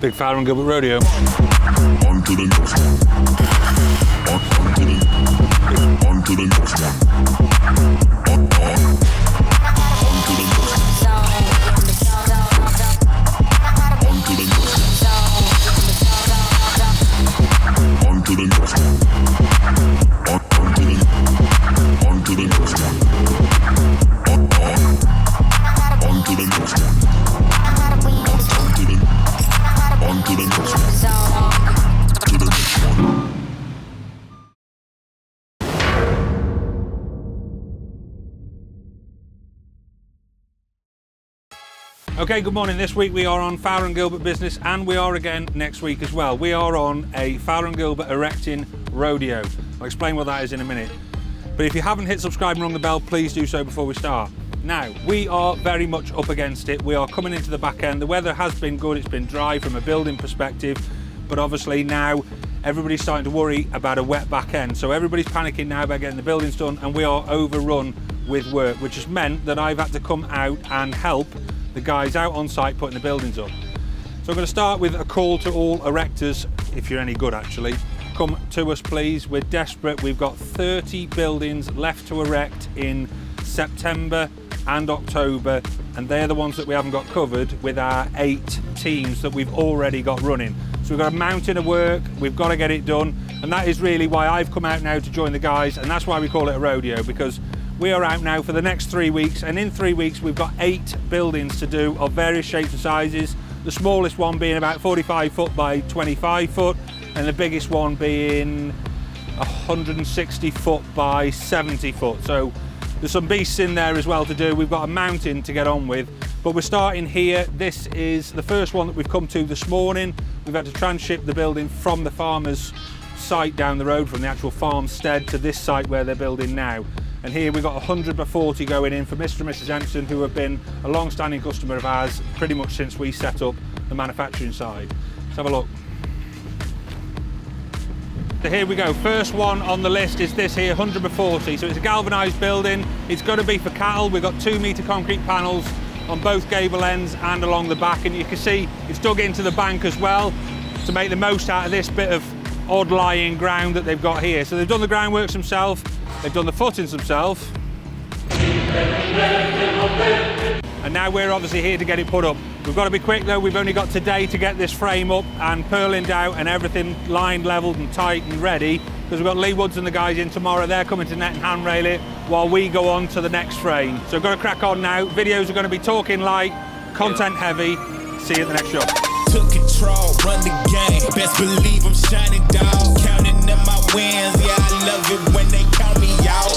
Big Fowler Gilbert Rodeo. On to the next one. On to the next one. On to the next one. Okay, good morning. This week we are on Fowler Gilbert Business, and we are again next week as well. We are on a Fowler Gilbert Erecting Rodeo. I'll explain what that is in a minute. But if you haven't hit subscribe and rung the bell, please do so before we start. Now, we are very much up against it. We are coming into the back end. The weather has been good. It's been dry from a building perspective, but obviously now everybody's starting to worry about a wet back end. So everybody's panicking now about getting the buildings done, and we are overrun with work, which has meant that I've had to come out and help the guys out on site putting the buildings up. So I'm going to start with a call to all erectors, if you're any good actually. Come to us please, we're desperate. We've got 30 buildings left to erect in September and October, and they're the ones that we haven't got covered with our 8 teams that we've already got running. So we've got a mountain of work, we've got to get it done, and that is really why I've come out now to join the guys, and that's why we call it a rodeo, because we are out now for the next 3 weeks, and in 3 weeks we've got 8 buildings to do of various shapes and sizes. The smallest one being about 45 foot by 25 foot, and the biggest one being 160 foot by 70 foot. So there's some beasts in there as well to do. We've got a mountain to get on with, but we're starting here. This is the first one that we've come to this morning. We've had to transship the building from the farmer's site down the road, from the actual farmstead, to this site where they're building now. And here we've got 100 by 40 going in for Mr. and Mrs. Henderson, who have been a long-standing customer of ours pretty much since we set up the manufacturing side. Let's have a look. So here we go. First one on the list is this here, 100 by 40. So it's a galvanised building. It's going to be for cattle. We've got 2-metre concrete panels on both gable ends and along the back. And you can see it's dug into the bank as well to make the most out of this bit of odd lying ground that they've got here. So they've done the groundworks themselves. They've done the footings themselves. And now we're obviously here to get it put up. We've got to be quick though, we've only got today to get this frame up and purlined out and everything lined, levelled and tight and ready, because we've got Lee Woods and the guys in tomorrow. They're coming to net and handrail it while we go on to the next frame. So we've got to crack on now. Videos are going to be talking light, content heavy. See you at the next shop. Took control, run the game. Best believe I'm shining, dog. Counting in my wins, yeah, I love it when they count me out.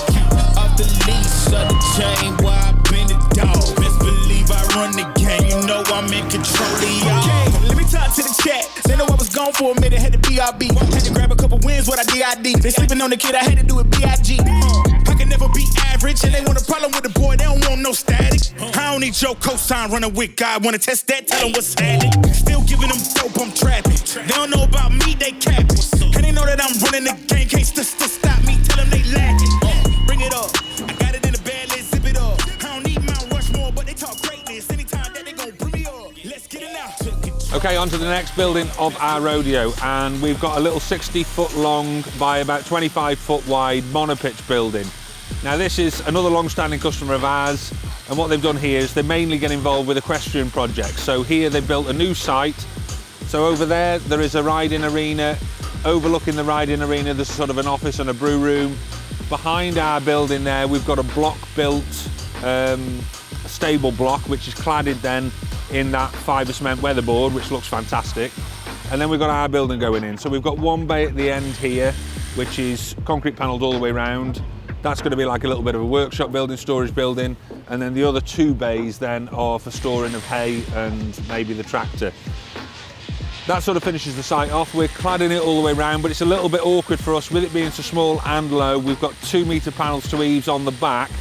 Off the leash, of the chain, where I been a dog. Best believe I run the game, you know I'm in control of y'all. Okay, let me talk to the chat. They know I was gone for a minute, had to BRB. Had to grab a couple wins, what I DID. They sleeping on the kid, I had to do it BIG. I can never be average, and they want a problem with the boy, they don't want no static. I don't need your cosign, running with God. Wanna test that, tell them what's happening. Still giving them dope, I'm trapping. They don't know about me, they capping. And they know that I'm running the game, can't stop me, tell them they lacking. Bring it up, I got it in the bag, let's zip it up. I don't need Mount Rushmore, but they talk greatness. Anytime that they gon' bring me up, let's get it now. Okay, on to the next building of our rodeo, and we've got a little 60 foot long by about 25 foot wide monopitch building. Now this is another long-standing customer of ours, and what they've done here is they mainly get involved with equestrian projects. So here they've built a new site. So over there is a riding arena. Overlooking the riding arena, there's sort of an office and a brew room. Behind our building there, we've got a block built, a stable block, which is cladded then in that fibre cement weatherboard, which looks fantastic. And then we've got our building going in. So we've got one bay at the end here, which is concrete panelled all the way around. That's going to be like a little bit of a workshop building, storage building, and then the other 2 bays then are for storing of hay and maybe the tractor. That sort of finishes the site off. We're cladding it all the way around, but it's a little bit awkward for us with it being so small and low. We've got 2-metre panels to eaves on the back.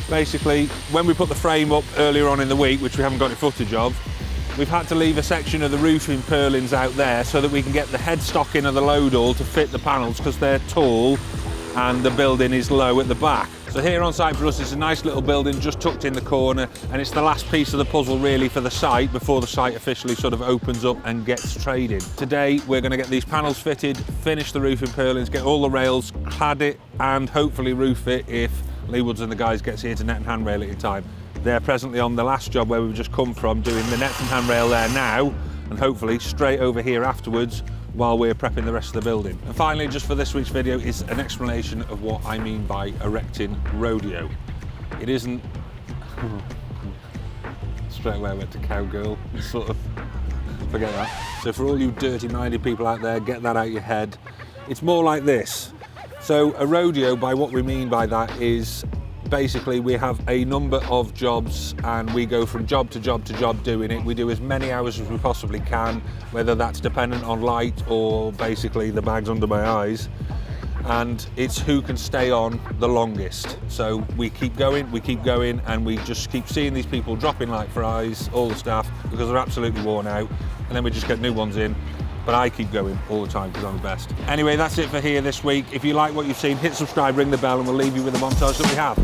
Basically, when we put the frame up earlier on in the week, which we haven't got any footage of, we've had to leave a section of the roofing purlins out there so that we can get the headstocking of the load all to fit the panels, because they're tall and the building is low at the back. So here on site for us is a nice little building just tucked in the corner, and it's the last piece of the puzzle really for the site before the site officially sort of opens up and gets trading. Today we're going to get these panels fitted, finish the roofing purlins, get all the rails, clad it and hopefully roof it if Lee Woods and the guys gets here to net and handrail it in time. They're presently on the last job where we've just come from, doing the nets and handrail there now, and hopefully straight over here afterwards while we're prepping the rest of the building. And finally, just for this week's video, is an explanation of what I mean by erecting rodeo. It isn't... Straight away I went to cowgirl, sort of, forget that. So for all you dirty-minded people out there, get that out of your head. It's more like this. So a rodeo, by what we mean by that, is basically we have a number of jobs and we go from job to job to job doing it. We do as many hours as we possibly can, whether that's dependent on light or basically the bags under my eyes. And it's who can stay on the longest. So we keep going, and we just keep seeing these people dropping like flies, all the staff, because they're absolutely worn out. And then we just get new ones in. But I keep going all the time because I'm the best. Anyway, that's it for here this week. If you like what you've seen, hit subscribe, ring the bell, and we'll leave you with the montage that we have.